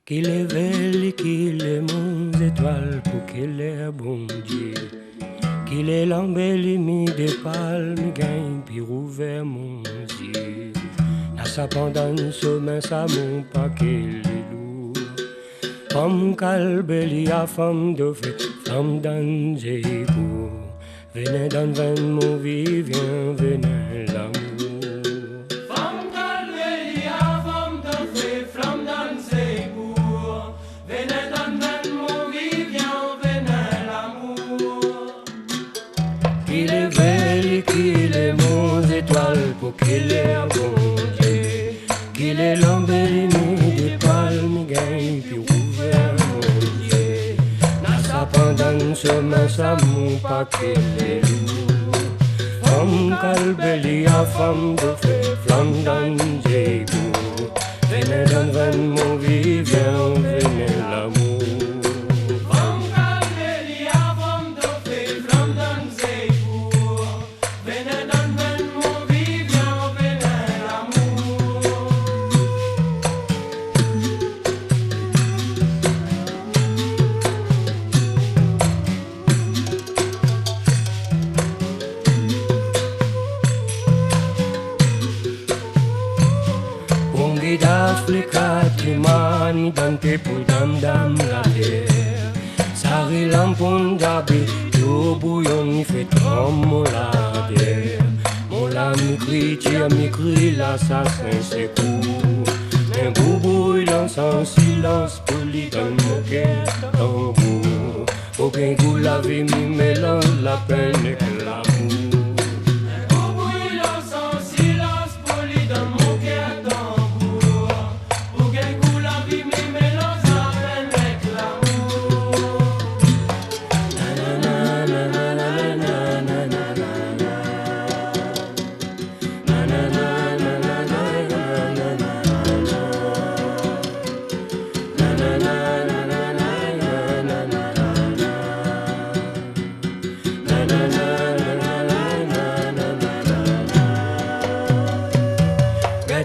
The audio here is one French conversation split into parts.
Qu'il est belle, qu'il est mon étoile pour qu'il est bon Dieu. Qu'il est l'embellie des palmes, gagne puis rouvert mon Dieu. N'a sa pendant sommet, ça mon paquet les loups. Femme calbeli à femme de feu, femme d'anzébou. Venez dans vin mon vivien, venez l'amour. Qu'il est belle, qu'il est mon étoile pour qu'il est bon Dieu. Qu'il est l'embellie des palmes, gagne puis ouvert mon Dieu. N'a sa pendant chemin, ça mon paquet les loups. Femme calbeli à femme de feu, flamme dans des goûts. Venez dans vin mon vivant, venez l'amour. D'Afrique, mani dante pour dam dam la terre. Sari lampon d'abbé, l'eau bouillon y fait trembler. Mon ami crie, l'assassin c'est court. Mais boubou il lance en silence, poli dans mon cœur tambour. Aucun goût la vie me mélange la peine et l'amour.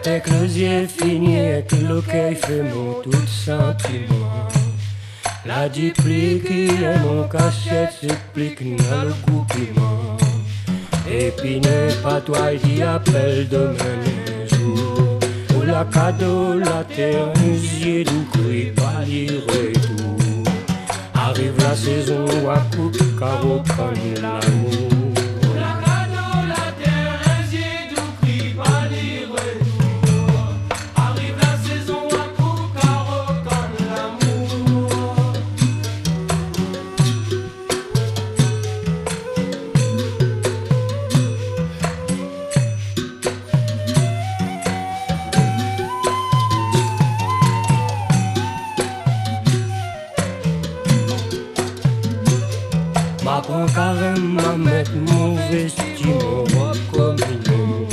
Avec les yeux finis et que le cœur fait mon tout sentiment. La duplique et mon cachette s'explique dans le goût piment. Et puis n'est pas toi qui appelle demain un jour. Pour la cadeau, la terre, un yeux doux crie pas les retours. Arrive la saison où à coupe carreau comme l'amour. M'apprends carrément à mettre mon vestimentaire comme une.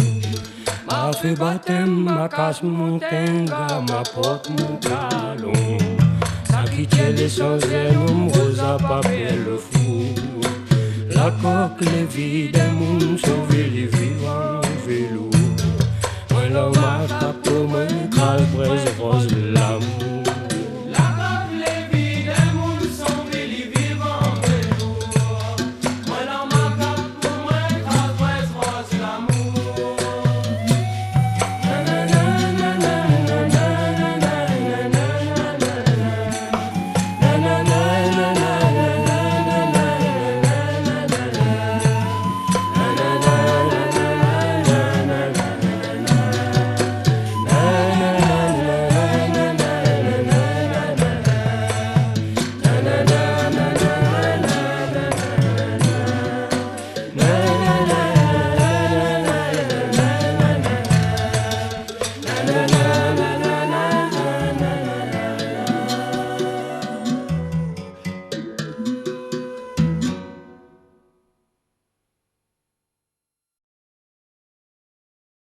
M'a fait baptême, ma casse mon tenga, ma porte mon talon. Ça qui tient l'essence nombreux à papier le fou. La coque, les vies des mondes, sauver les vivants vélo. Moi l'homme à tapeau, moi crâle, braise rose l'amour.